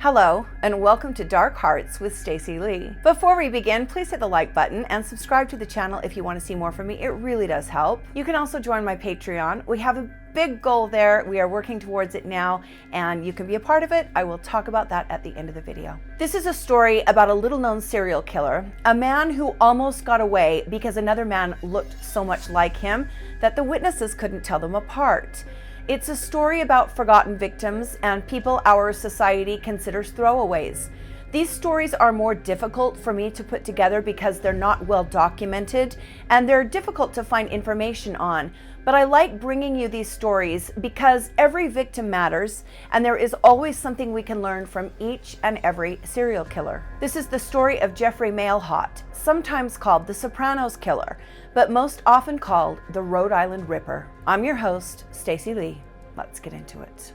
Hello, and welcome to Dark Hearts with Stacy Lee. Before we begin, please hit the like button and subscribe to the channel if you want to see more from me. It really does help. You can also join my Patreon. We have a big goal there. We are working towards it now, and you can be a part of it. I will talk about that at the end of the video. This is a story about a little-known serial killer, a man who almost got away because another man looked so much like him that the witnesses couldn't tell them apart. It's a story about forgotten victims and people our society considers throwaways. These stories are more difficult for me to put together because they're not well documented and they're difficult to find information on. But I like bringing you these stories because every victim matters and there is always something we can learn from each and every serial killer. This is the story of Jeffrey Mailhot, sometimes called the Sopranos Killer, but most often called the Rhode Island Ripper. I'm your host, Stacy Lee. Let's get into it.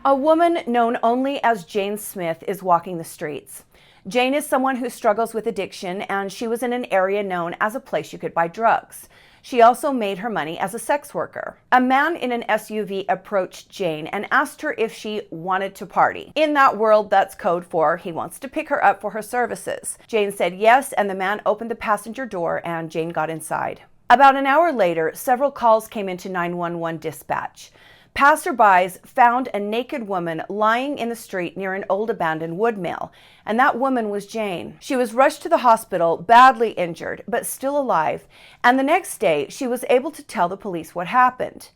A woman known only as Jane Smith is walking the streets. Jane is someone who struggles with addiction, and she was in an area known as a place you could buy drugs. She also made her money as a sex worker. A man in an SUV approached Jane and asked her if she wanted to party. In that world, that's code for he wants to pick her up for her services. Jane said yes, and the man opened the passenger door and Jane got inside. About an hour later, several calls came into 911 dispatch. Passerbys found a naked woman lying in the street near an old abandoned wood mill, and that woman was Jane. She was rushed to the hospital, badly injured, but still alive, and the next day she was able to tell the police what happened.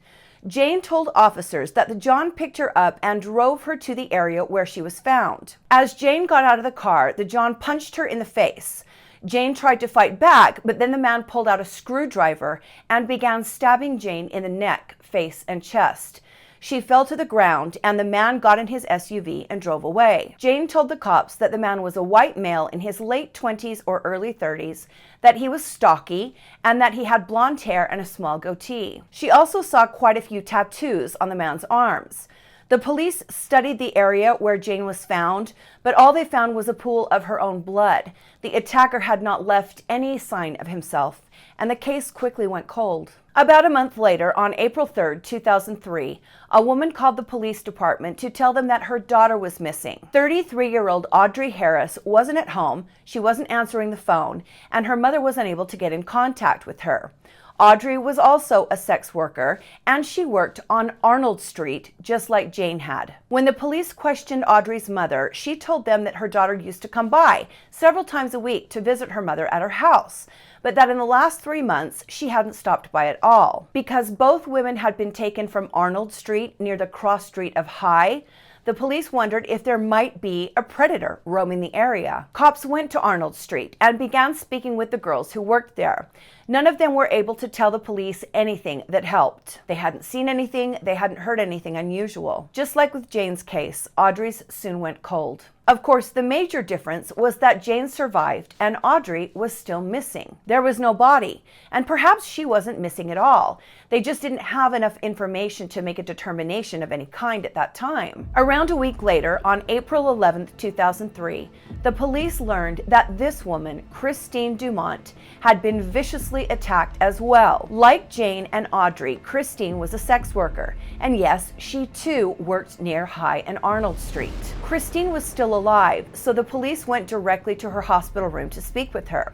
Jane told officers that the John picked her up and drove her to the area where she was found. As Jane got out of the car, the John punched her in the face. Jane tried to fight back, but then the man pulled out a screwdriver and began stabbing Jane in the neck, face, and chest. She fell to the ground, and the man got in his SUV and drove away. Jane told the cops that the man was a white male in his late 20s or early 30s, that he was stocky, and that he had blonde hair and a small goatee. She also saw quite a few tattoos on the man's arms. The police studied the area where Jane was found, but all they found was a pool of her own blood. The attacker had not left any sign of himself, and the case quickly went cold. About a month later, on April 3rd, 2003, a woman called the police department to tell them that her daughter was missing. 33-year-old Audrey Harris wasn't at home, she wasn't answering the phone, and her mother was unable to get in contact with her. Audrey was also a sex worker, and she worked on Arnold Street, just like Jane had. When the police questioned Audrey's mother, she told them that her daughter used to come by several times a week to visit her mother at her house, but that in the last 3 months, she hadn't stopped by at all. Because both women had been taken from Arnold Street near the cross street of High, the police wondered if there might be a predator roaming the area. Cops went to Arnold Street and began speaking with the girls who worked there. None of them were able to tell the police anything that helped. They hadn't seen anything, they hadn't heard anything unusual. Just like with Jane's case, Audrey's soon went cold. Of course, the major difference was that Jane survived and Audrey was still missing. There was no body, and perhaps she wasn't missing at all. They just didn't have enough information to make a determination of any kind at that time. Around a week later, on April 11th, 2003, the police learned that this woman, Christine Dumont, had been viciously attacked as well. Like Jane and Audrey, Christine was a sex worker, and yes, she too worked near High and Arnold Street. Christine was still alive, so the police went directly to her hospital room to speak with her.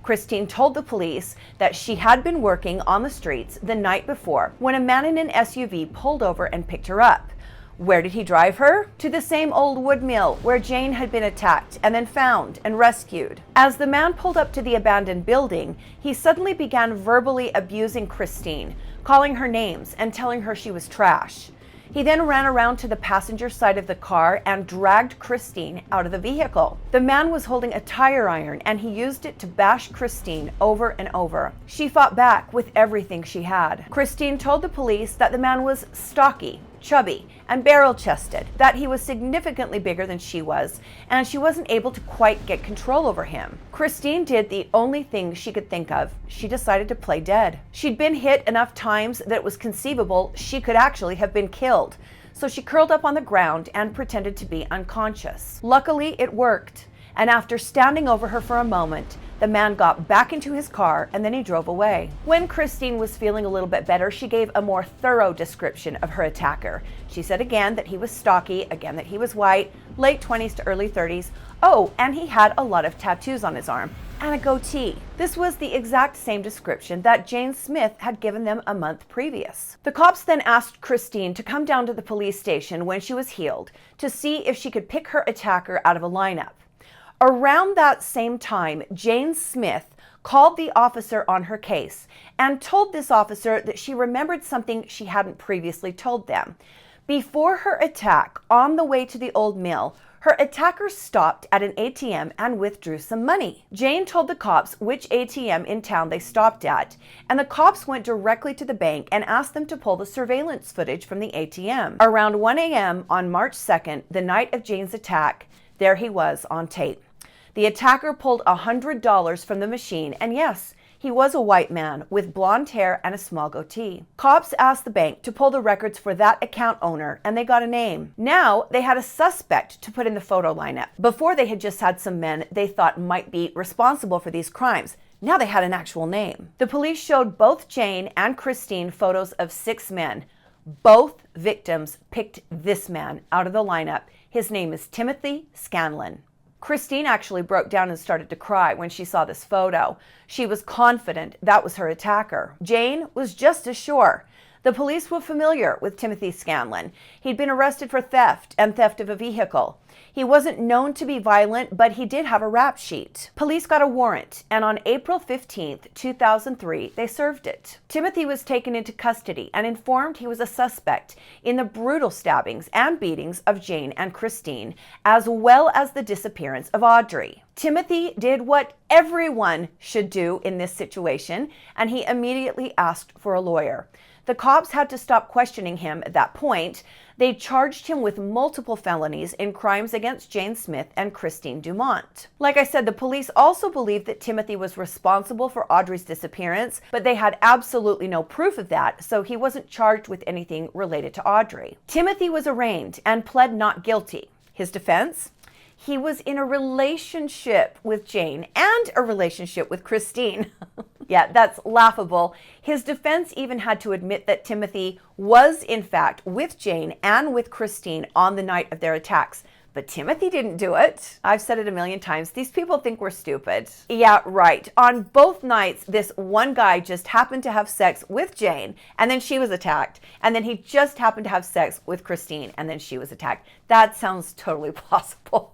Christine told the police that she had been working on the streets the night before when a man in an SUV pulled over and picked her up. Where did he drive her? To the same old wood mill where Jane had been attacked and then found and rescued. As the man pulled up to the abandoned building, he suddenly began verbally abusing Christine, calling her names and telling her she was trash. He then ran around to the passenger side of the car and dragged Christine out of the vehicle. The man was holding a tire iron and he used it to bash Christine over and over. She fought back with everything she had. Christine told the police that the man was stocky, chubby, and barrel-chested, that he was significantly bigger than she was, and she wasn't able to quite get control over him. Christine did the only thing she could think of. She decided to play dead. She'd been hit enough times that it was conceivable she could actually have been killed. so she curled up on the ground and pretended to be unconscious. Luckily, it worked, and after standing over her for a moment, the man got back into his car and then he drove away. When Christine was feeling a little bit better, she gave a more thorough description of her attacker. She said again that he was stocky, again that he was white, late 20s to early 30s. Oh, and he had a lot of tattoos on his arm and a goatee. This was the exact same description that Jane Smith had given them a month previous. The cops then asked Christine to come down to the police station when she was healed to see if she could pick her attacker out of a lineup. Around that same time, Jane Smith called the officer on her case and told this officer that she remembered something she hadn't previously told them. Before her attack, on the way to the old mill, her attacker stopped at an ATM and withdrew some money. Jane told the cops which ATM in town they stopped at, and the cops went directly to the bank and asked them to pull the surveillance footage from the ATM. Around 1 a.m. on March 2nd, the night of Jane's attack, there he was on tape. The attacker pulled $100 from the machine, and yes, he was a white man with blonde hair and a small goatee. Cops asked the bank to pull the records for that account owner, and they got a name. Now they had a suspect to put in the photo lineup. Before, they had just had some men they thought might be responsible for these crimes. Now they had an actual name. The police showed both Jane and Christine photos of 6 men. Both victims picked this man out of the lineup. His name is Timothy Scanlon. Christine actually broke down and started to cry when she saw this photo. She was confident that was her attacker. Jane was just as sure. The police were familiar with Timothy Scanlon. He'd been arrested for theft and theft of a vehicle. He wasn't known to be violent, but he did have a rap sheet. Police got a warrant, and on April 15th, 2003, they served it. Timothy was taken into custody and informed he was a suspect in the brutal stabbings and beatings of Jane and Christine, as well as the disappearance of Audrey. Timothy did what everyone should do in this situation, and he immediately asked for a lawyer. The cops had to stop questioning him at that point. They charged him with multiple felonies in crimes against Jane Smith and Christine Dumont. Like I said, the police also believed that Timothy was responsible for Audrey's disappearance, but they had absolutely no proof of that, so he wasn't charged with anything related to Audrey. Timothy was arraigned and pled not guilty. His defense? He was in a relationship with Jane and a relationship with Christine. Yeah, that's laughable. His defense even had to admit that Timothy was, in fact, with Jane and with Christine on the night of their attacks. But Timothy didn't do it. I've said it a million times. These people think we're stupid. Yeah, right. On both nights, this one guy just happened to have sex with Jane, and then she was attacked. And then he just happened to have sex with Christine, and then she was attacked. That sounds totally plausible.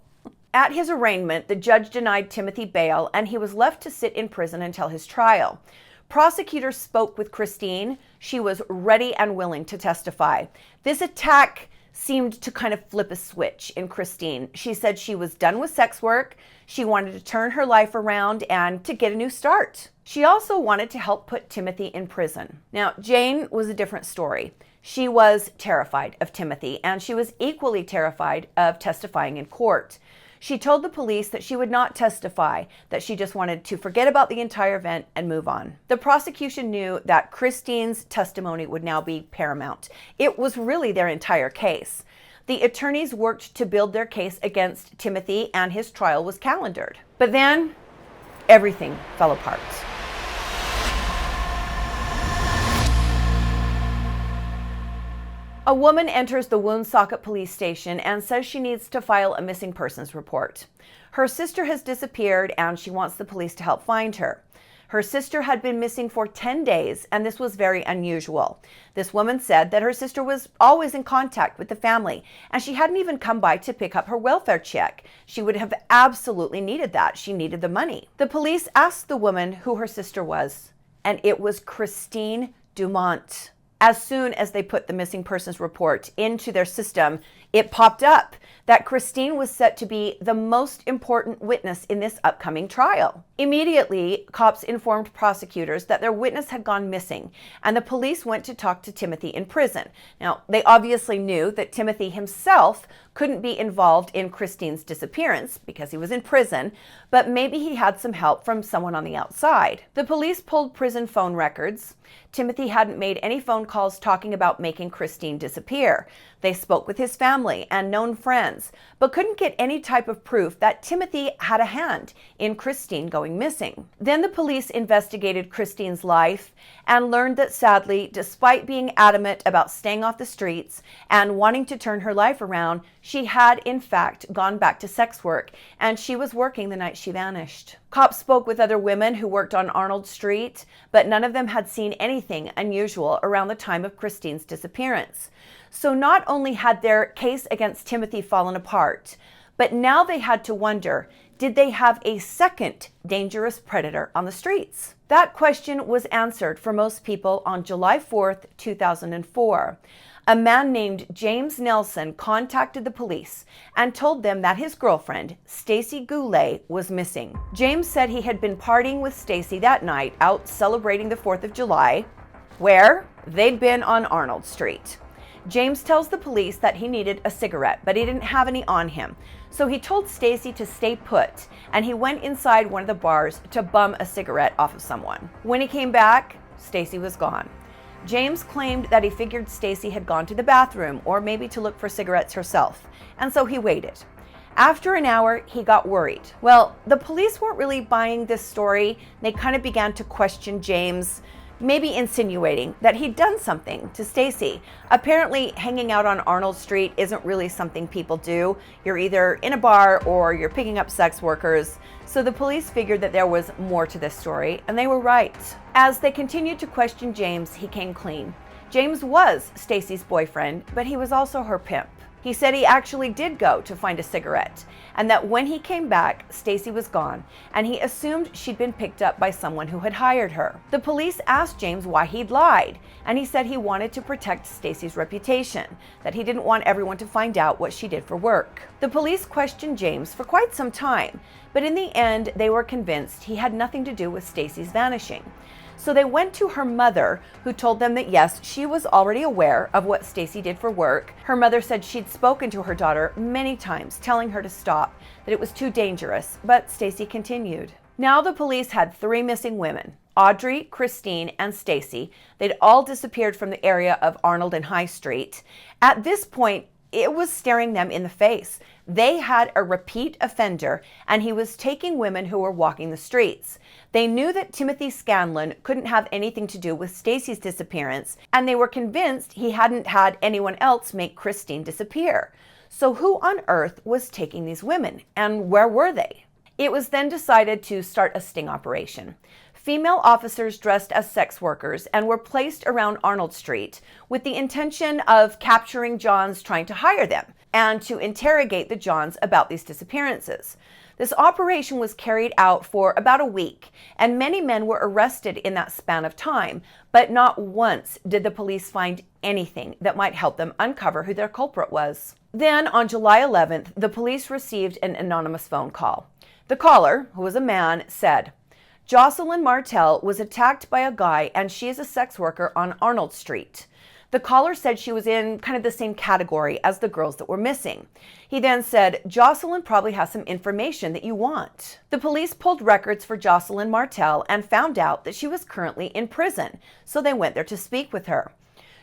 At his arraignment, the judge denied Timothy bail, and he was left to sit in prison until his trial. Prosecutors spoke with Christine. She was ready and willing to testify. This attack seemed to kind of flip a switch in Christine. She said she was done with sex work. She wanted to turn her life around and to get a new start. She also wanted to help put Timothy in prison. Now, Jane was a different story. She was terrified of Timothy, and she was equally terrified of testifying in court. She told the police that she would not testify, that she just wanted to forget about the entire event and move on. The prosecution knew that Christine's testimony would now be paramount. It was really their entire case. The attorneys worked to build their case against Timothy, and his trial was calendared. But then, everything fell apart. A woman enters the Woonsocket police station and says she needs to file a missing persons report. Her sister has disappeared and she wants the police to help find her. Her sister had been missing for 10 days, and this was very unusual. This woman said that her sister was always in contact with the family, and she hadn't even come by to pick up her welfare check. She would have absolutely needed that. She needed the money. The police asked the woman who her sister was, and it was Christine Dumont. As soon as they put the missing persons report into their system, it popped up that Christine was set to be the most important witness in this upcoming trial. Immediately, cops informed prosecutors that their witness had gone missing, and the police went to talk to Timothy in prison. Now, they obviously knew that Timothy himself couldn't be involved in Christine's disappearance because he was in prison, but maybe he had some help from someone on the outside. The police pulled prison phone records. Timothy hadn't made any phone calls talking about making Christine disappear. They spoke with his family and known friends, but couldn't get any type of proof that Timothy had a hand in Christine going missing. Then the police investigated Christine's life and learned that sadly, despite being adamant about staying off the streets and wanting to turn her life around, she had in fact gone back to sex work, and she was working the night she vanished. Cops spoke with other women who worked on Arnold Street, but none of them had seen anything unusual around the time of Christine's disappearance. So not only had their case against Timothy fallen apart, but now they had to wonder, did they have a second dangerous predator on the streets? That question was answered for most people on July 4th, 2004. A man named James Nelson contacted the police and told them that his girlfriend, Stacy Goulet, was missing. James said he had been partying with Stacy that night out celebrating the 4th of July, where they'd been on Arnold Street. James tells the police that he needed a cigarette, but he didn't have any on him. So he told Stacy to stay put, and he went inside one of the bars to bum a cigarette off of someone. When he came back, Stacy was gone. James claimed that he figured Stacy had gone to the bathroom or maybe to look for cigarettes herself, and so he waited. After an hour, he got worried. Well, the police weren't really buying this story. They kind of began to question James, maybe insinuating that he'd done something to Stacy. Apparently, hanging out on Arnold Street isn't really something people do. You're either in a bar or you're picking up sex workers. So the police figured that there was more to this story, and they were right. As they continued to question James, he came clean. James was Stacy's boyfriend, but he was also her pimp. He said he actually did go to find a cigarette, and that when he came back, Stacy was gone, and he assumed she'd been picked up by someone who had hired her. The police asked James why he'd lied, and he said he wanted to protect Stacy's reputation, that he didn't want everyone to find out what she did for work. The police questioned James for quite some time, but in the end, they were convinced he had nothing to do with Stacy's vanishing. So they went to her mother, who told them that yes, she was already aware of what Stacy did for work. Her mother said she'd spoken to her daughter many times, telling her to stop, that it was too dangerous, but Stacy continued. Now the police had 3 missing women, Audrey, Christine, and Stacy. They'd all disappeared from the area of Arnold and High Street. At this point, it was staring them in the face. They had a repeat offender, and he was taking women who were walking the streets. They knew that Timothy Scanlon couldn't have anything to do with Stacy's disappearance, and they were convinced he hadn't had anyone else make Christine disappear. So who on earth was taking these women, and where were they? It was then decided to start a sting operation. Female officers dressed as sex workers and were placed around Arnold Street with the intention of capturing Johns trying to hire them and to interrogate the Johns about these disappearances. This operation was carried out for about a week, and many men were arrested in that span of time, but not once did the police find anything that might help them uncover who their culprit was. Then, on July 11th, the police received an anonymous phone call. The caller, who was a man, said, "Jocelyn Martell was attacked by a guy, and she is a sex worker on Arnold Street." The caller said she was in kind of the same category as the girls that were missing. He then said, "Jocelyn probably has some information that you want." The police pulled records for Jocelyn Martell and found out that she was currently in prison, so they went there to speak with her.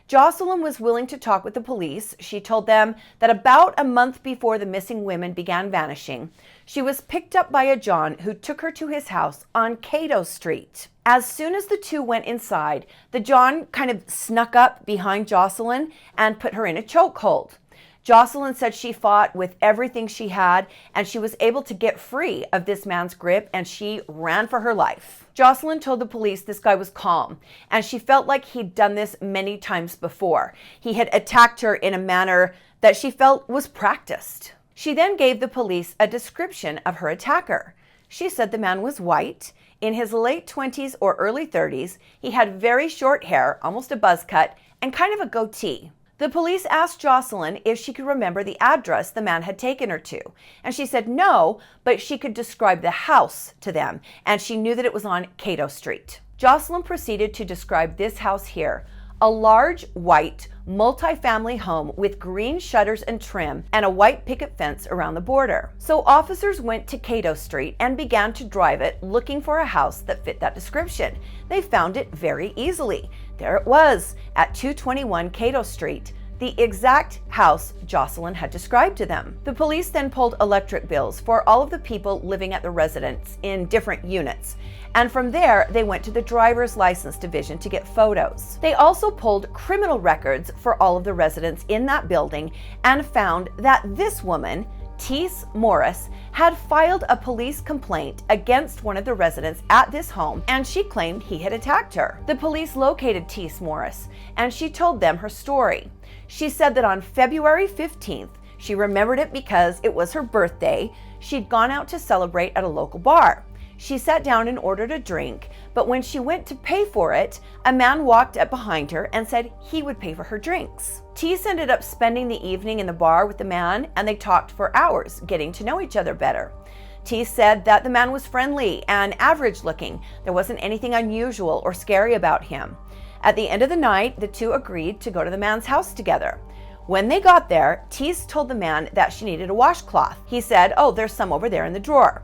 Jocelyn was willing to talk with the police. She told them that about a month before the missing women began vanishing, she was picked up by a John who took her to his house on Cato Street. As soon as the two went inside, the John kind of snuck up behind Jocelyn and put her in a chokehold. Jocelyn said she fought with everything she had, and she was able to get free of this man's grip, and she ran for her life. Jocelyn told the police this guy was calm, and she felt like he'd done this many times before. He had attacked her in a manner that she felt was practiced. She then gave the police a description of her attacker. She said the man was white, in his late 20s or early 30s. He had very short hair, almost a buzz cut, and kind of a goatee. The police asked Jocelyn if she could remember the address the man had taken her to, and she said no, but she could describe the house to them, and she knew that it was on Cato Street. Jocelyn proceeded to describe this house here, a large, white, multi-family home with green shutters and trim and a white picket fence around the border. So officers went to Cato Street and began to drive it looking for a house that fit that description. They found it very easily. There it was at 221 Cato Street, the exact house Jocelyn had described to them. The police then pulled electric bills for all of the people living at the residence in different units. And from there, they went to the driver's license division to get photos. They also pulled criminal records for all of the residents in that building and found that this woman, Tess Morris, had filed a police complaint against one of the residents at this home, and she claimed he had attacked her. The police located Tess Morris, and she told them her story. She said that on February 15th, she remembered it because it was her birthday. She'd gone out to celebrate at a local bar. She sat down and ordered a drink, but when she went to pay for it, a man walked up behind her and said he would pay for her drinks. Tess ended up spending the evening in the bar with the man, and they talked for hours, getting to know each other better. Tess said that the man was friendly and average looking. There wasn't anything unusual or scary about him. At the end of the night, the two agreed to go to the man's house together. When they got there, Tess told the man that she needed a washcloth. He said, "Oh, there's some over there in the drawer."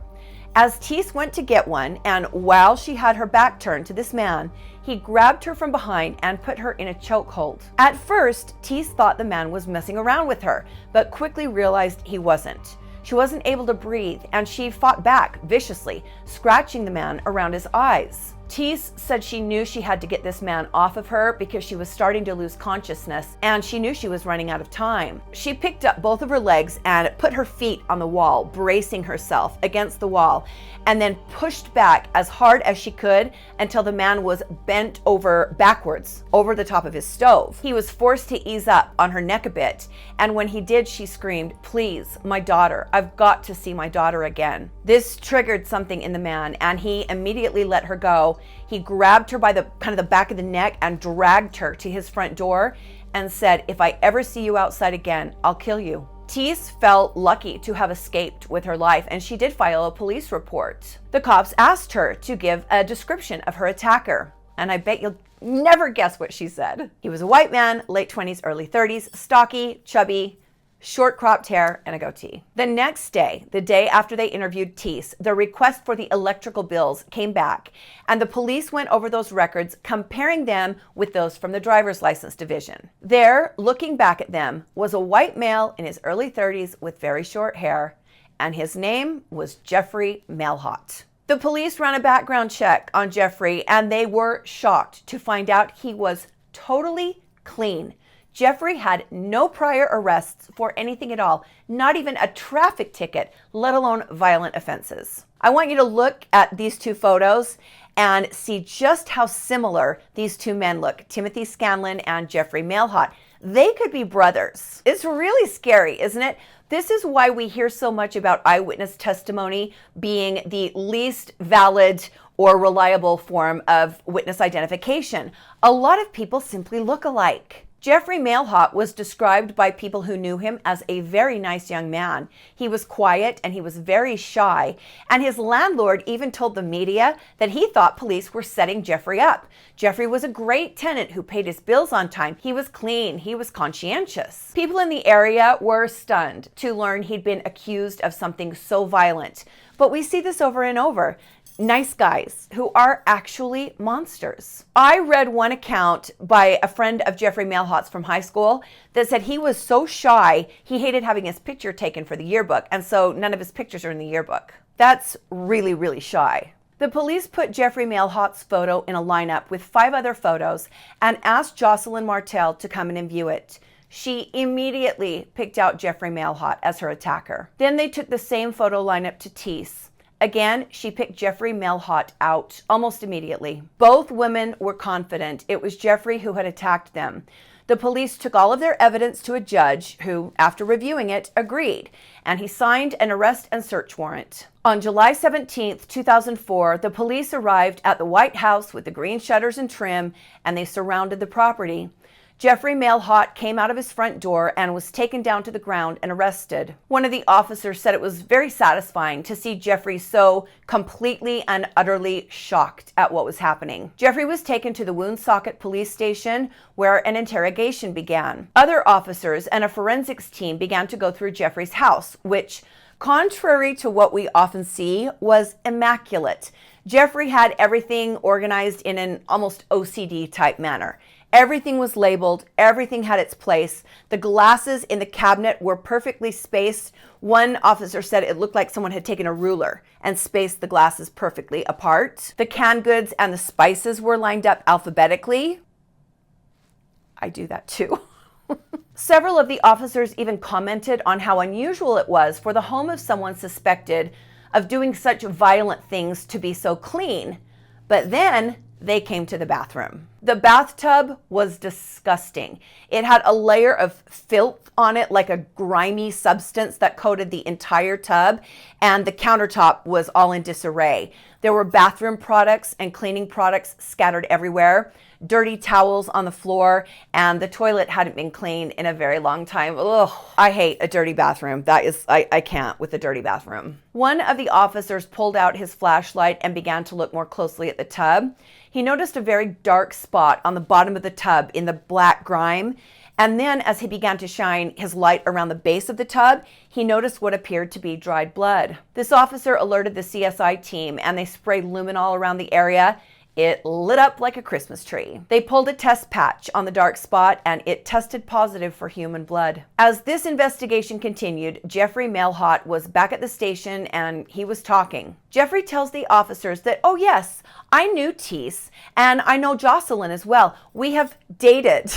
As Tess went to get one, and while she had her back turned to this man, he grabbed her from behind and put her in a chokehold. At first, Tess thought the man was messing around with her, but quickly realized he wasn't. She wasn't able to breathe, and she fought back viciously, scratching the man around his eyes. Tess said she knew she had to get this man off of her because she was starting to lose consciousness, and she knew she was running out of time. She picked up both of her legs and put her feet on the wall, bracing herself against the wall, and then pushed back as hard as she could until the man was bent over backwards over the top of his stove. He was forced to ease up on her neck a bit, and when he did, she screamed, "Please, my daughter, I've got to see my daughter again." This triggered something in the man, and he immediately let her go. He grabbed her by the back of the neck and dragged her to his front door and said, "If I ever see you outside again, I'll kill you." Tess felt lucky to have escaped with her life, and she did file a police report. The cops asked her to give a description of her attacker, and I bet you'll never guess what she said. He was a white man, late 20s, early 30s, stocky, chubby, short cropped hair, and a goatee. The next day, the day after they interviewed Tess, the request for the electrical bills came back, and the police went over those records, comparing them with those from the driver's license division. There, looking back at them, was a white male in his early 30s with very short hair, and his name was Jeffrey Mailhot. The police ran a background check on Jeffrey, and they were shocked to find out he was totally clean. Jeffrey had no prior arrests for anything at all, not even a traffic ticket, let alone violent offenses. I want you to look at these two photos and see just how similar these two men look, Timothy Scanlon and Jeffrey Mailhot. They could be brothers. It's really scary, isn't it? This is why we hear so much about eyewitness testimony being the least valid or reliable form of witness identification. A lot of people simply look alike. Jeffrey Mailhot was described by people who knew him as a very nice young man. He was quiet and he was very shy, and his landlord even told the media that he thought police were setting Jeffrey up. Jeffrey was a great tenant who paid his bills on time. He was clean. He was conscientious. People in the area were stunned to learn he'd been accused of something so violent. But we see this over and over. Nice guys who are actually monsters. I read one account by a friend of Jeffrey Mailhot's from high school that said he was so shy, he hated having his picture taken for the yearbook, and so none of his pictures are in the yearbook. That's really, really shy. The police put Jeffrey Mailhot's photo in a lineup with 5 other photos and asked Jocelyn Martel to come in and view it. She immediately picked out Jeffrey Mailhot as her attacker. Then they took the same photo lineup to Tess. Again, she picked Jeffrey Mailhot out almost immediately. Both women were confident it was Jeffrey who had attacked them. The police took all of their evidence to a judge who, after reviewing it, agreed, and he signed an arrest and search warrant. On July 17th, 2004, the police arrived at the White House with the green shutters and trim, and they surrounded the property. Jeffrey Mailhot came out of his front door and was taken down to the ground and arrested. One of the officers said it was very satisfying to see Jeffrey so completely and utterly shocked at what was happening. Jeffrey was taken to the Woonsocket police station where an interrogation began. Other officers and a forensics team began to go through Jeffrey's house, which, contrary to what we often see, was immaculate. Jeffrey had everything organized in an almost OCD type manner. Everything was labeled, everything had its place. The glasses in the cabinet were perfectly spaced. One officer said it looked like someone had taken a ruler and spaced the glasses perfectly apart. The canned goods and the spices were lined up alphabetically. I do that too. Several of the officers even commented on how unusual it was for the home of someone suspected of doing such violent things to be so clean. But then they came to the bathroom. The bathtub was disgusting. It had a layer of filth on it, like a grimy substance that coated the entire tub, and the countertop was all in disarray. There were bathroom products and cleaning products scattered everywhere, dirty towels on the floor, and the toilet hadn't been cleaned in a very long time. Ugh, I hate a dirty bathroom. I can't with a dirty bathroom. One of the officers pulled out his flashlight and began to look more closely at the tub. He noticed a very dark spot on the bottom of the tub in the black grime. And then as he began to shine his light around the base of the tub, he noticed what appeared to be dried blood. This officer alerted the CSI team and they sprayed luminol around the area. It lit up like a Christmas tree. They pulled a test patch on the dark spot and it tested positive for human blood. As this investigation continued, Jeffrey Mailhot was back at the station and he was talking. Jeffrey tells the officers that, oh yes, I knew Teese and I know Jocelyn as well. We have dated.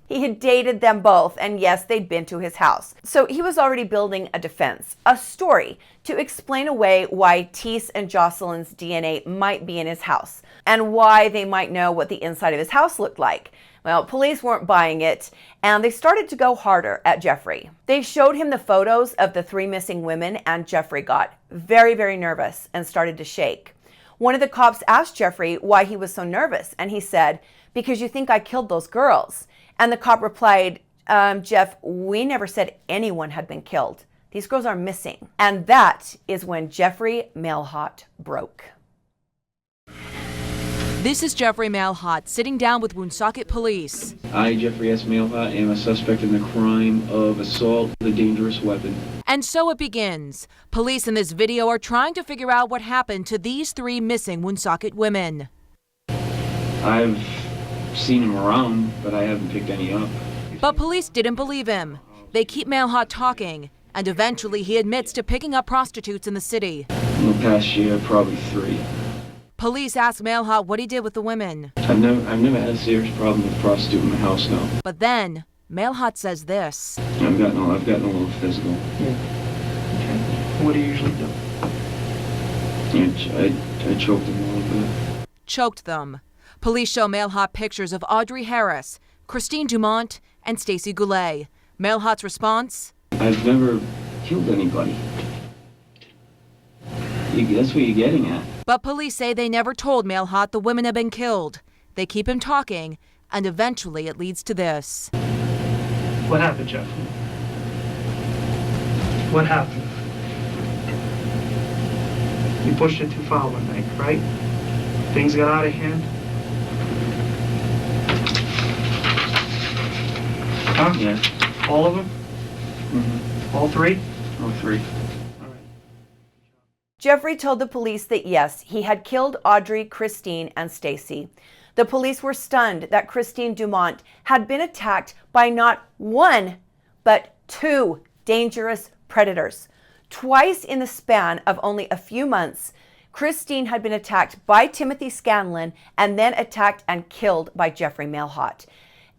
He had dated them both, and yes, they'd been to his house. So he was already building a defense, a story, to explain away why Teese and Jocelyn's DNA might be in his house, and why they might know what the inside of his house looked like. Well, police weren't buying it, and they started to go harder at Jeffrey. They showed him the photos of the 3 missing women, and Jeffrey got very, very nervous and started to shake. One of the cops asked Jeffrey why he was so nervous, and he said, "Because you think I killed those girls." And the cop replied, Jeff, we never said anyone had been killed. These girls are missing. And that is when Jeffrey Mailhot broke. This is Jeffrey Mailhot sitting down with Woonsocket police. I, Jeffrey S. Mailhot, am a suspect in the crime of assault with a dangerous weapon. And so it begins. Police in this video are trying to figure out what happened to these 3 missing Woonsocket women. I've seen him around, but I haven't picked any up. But police didn't believe him. They keep Mailhot talking, and eventually he admits to picking up prostitutes in the city. In the past year, probably 3. Police ask Mailhot what he did with the women. I've never had a serious problem with a prostitute in my house, no. But then, Mailhot says this. I've gotten a little physical. Yeah. Okay. What do you usually do? Yeah, I choked him a little bit. Choked them. Police show Mailhot pictures of Audrey Harris, Christine Dumont, and Stacy Goulet. Mailhot's response? I've never killed anybody. That's what you're getting at. But police say they never told Mailhot the women had been killed. They keep him talking, and eventually it leads to this. What happened, Jeff? What happened? You pushed it too far one night, right? Things got out of hand. Huh? Yeah. All of them? Mm-hmm. All 3? All 3. All right. Jeffrey told the police that yes, he had killed Audrey, Christine, and Stacy. The police were stunned that Christine Dumont had been attacked by not 1, but 2 dangerous predators. Twice in the span of only a few months, Christine had been attacked by Timothy Scanlon and then attacked and killed by Jeffrey Mailhot.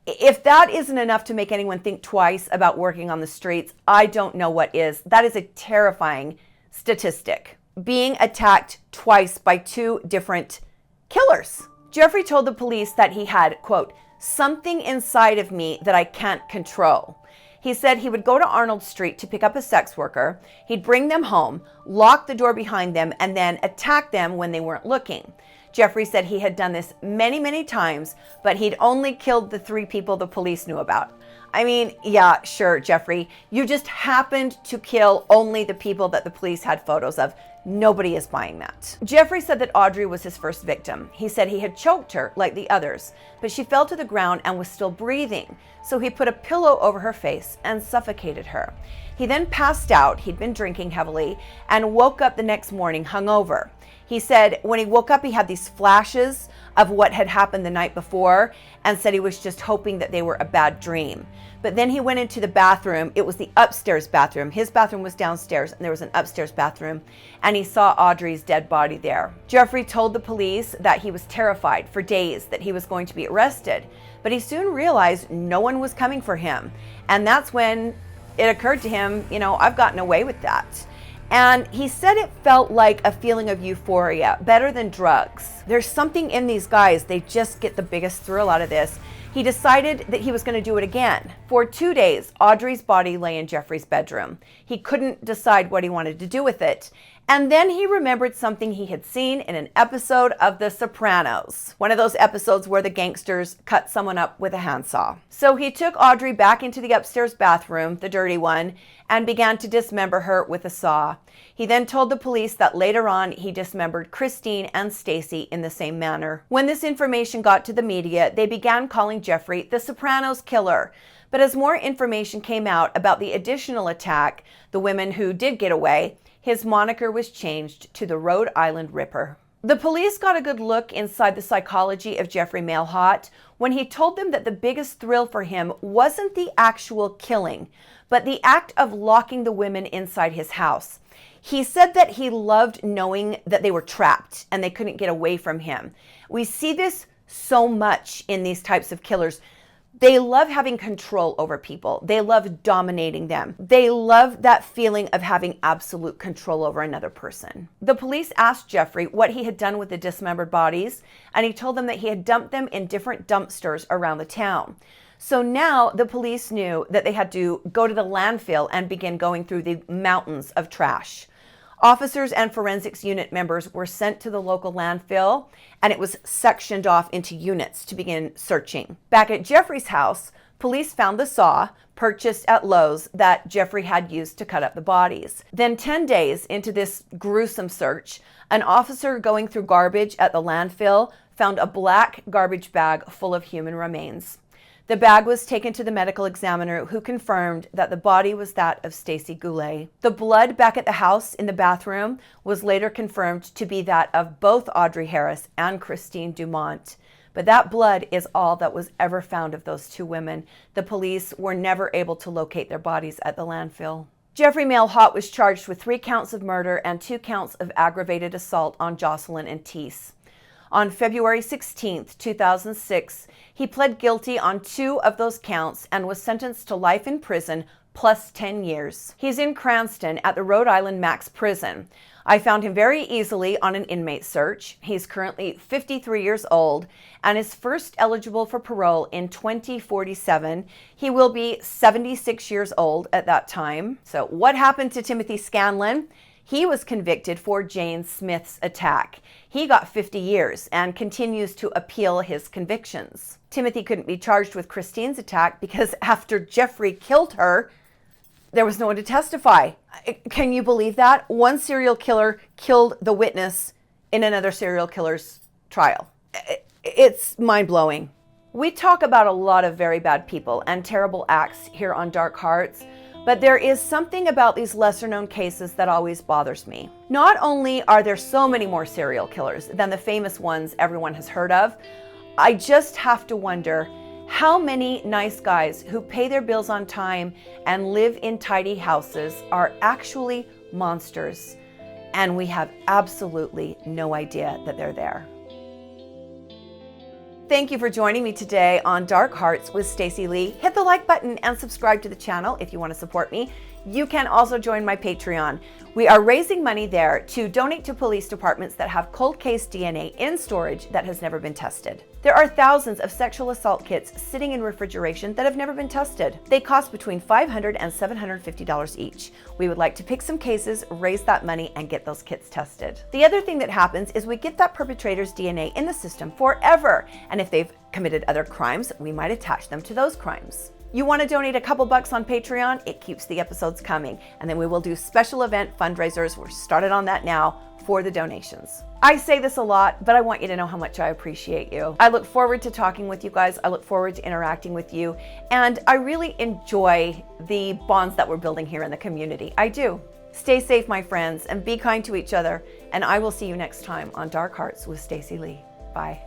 If that isn't enough to make anyone think twice about working on the streets, I don't know what is. That is a terrifying statistic. Being attacked twice by 2 different killers. Jeffrey told the police that he had, quote, something inside of me that I can't control. He said he would go to Arnold Street to pick up a sex worker. He'd bring them home, lock the door behind them, and then attack them when they weren't looking. Jeffrey said he had done this many, many times, but he'd only killed the 3 people the police knew about. I mean, yeah, sure, Jeffrey, you just happened to kill only the people that the police had photos of. Nobody is buying that. Jeffrey said that Audrey was his first victim. He said he had choked her like the others, but she fell to the ground and was still breathing. So he put a pillow over her face and suffocated her. He then passed out, he'd been drinking heavily, and woke up the next morning hungover. He said when he woke up, he had these flashes of what had happened the night before and said he was just hoping that they were a bad dream. But then he went into the bathroom. It was the upstairs bathroom. His bathroom was downstairs and there was an upstairs bathroom, and he saw Audrey's dead body there. Jeffrey told the police that he was terrified for days that he was going to be arrested, but he soon realized no one was coming for him. And that's when it occurred to him, I've gotten away with that. And he said it felt like a feeling of euphoria, better than drugs. There's something in these guys, they just get the biggest thrill out of this. He decided that he was going to do it again. For 2 days, Audrey's body lay in Jeffrey's bedroom. He couldn't decide what he wanted to do with it. And then he remembered something he had seen in an episode of The Sopranos, one of those episodes where the gangsters cut someone up with a handsaw. So he took Audrey back into the upstairs bathroom, the dirty one, and began to dismember her with a saw. He then told the police that later on he dismembered Christine and Stacy in the same manner. When this information got to the media, they began calling Jeffrey the Sopranos Killer. But as more information came out about the additional attack, the women who did get away, his moniker was changed to the Rhode Island Ripper. The police got a good look inside the psychology of Jeffrey Mailhot when he told them that the biggest thrill for him wasn't the actual killing, but the act of locking the women inside his house. He said that he loved knowing that they were trapped and they couldn't get away from him. We see this so much in these types of killers. They love having control over people. They love dominating them. They love that feeling of having absolute control over another person. The police asked Jeffrey what he had done with the dismembered bodies, and he told them that he had dumped them in different dumpsters around the town. So now the police knew that they had to go to the landfill and begin going through the mountains of trash. Officers and forensics unit members were sent to the local landfill, and it was sectioned off into units to begin searching. Back at Jeffrey's house, police found the saw purchased at Lowe's that Jeffrey had used to cut up the bodies. Then 10 days into this gruesome search, an officer going through garbage at the landfill found a black garbage bag full of human remains. The bag was taken to the medical examiner, who confirmed that the body was that of Stacy Goulet. The blood back at the house in the bathroom was later confirmed to be that of both Audrey Harris and Christine Dumont. But that blood is all that was ever found of those 2 women. The police were never able to locate their bodies at the landfill. Jeffrey Mailhot was charged with 3 counts of murder and 2 counts of aggravated assault on Jocelyn and Teese. On February 16, 2006, he pled guilty on 2 of those counts and was sentenced to life in prison plus 10 years. He's in Cranston at the Rhode Island Max Prison. I found him very easily on an inmate search. He's currently 53 years old and is first eligible for parole in 2047. He will be 76 years old at that time. So what happened to Timothy Scanlon? He was convicted for Jane Smith's attack. He got 50 years and continues to appeal his convictions. Timothy couldn't be charged with Christine's attack because after Jeffrey killed her, there was no one to testify. Can you believe that? One serial killer killed the witness in another serial killer's trial. It's mind-blowing. We talk about a lot of very bad people and terrible acts here on Dark Hearts, but there is something about these lesser-known cases that always bothers me. Not only are there so many more serial killers than the famous ones everyone has heard of, I just have to wonder how many nice guys who pay their bills on time and live in tidy houses are actually monsters, and we have absolutely no idea that they're there. Thank you for joining me today on Dark Hearts with Stacy Lee. Hit the like button and subscribe to the channel if you want to support me. You can also join my Patreon. We are raising money there to donate to police departments that have cold case DNA in storage that has never been tested. There are thousands of sexual assault kits sitting in refrigeration that have never been tested. They cost between $500 and $750 each. We would like to pick some cases, raise that money, and get those kits tested. The other thing that happens is we get that perpetrator's DNA in the system forever, and if they've committed other crimes, we might attach them to those crimes. You want to donate a couple bucks on Patreon? It keeps the episodes coming. And then we will do special event fundraisers. We're started on that now for the donations. I say this a lot, but I want you to know how much I appreciate you. I look forward to talking with you guys. I look forward to interacting with you. And I really enjoy the bonds that we're building here in the community. I do. Stay safe, my friends, and be kind to each other. And I will see you next time on Dark Hearts with Stacy Lee. Bye.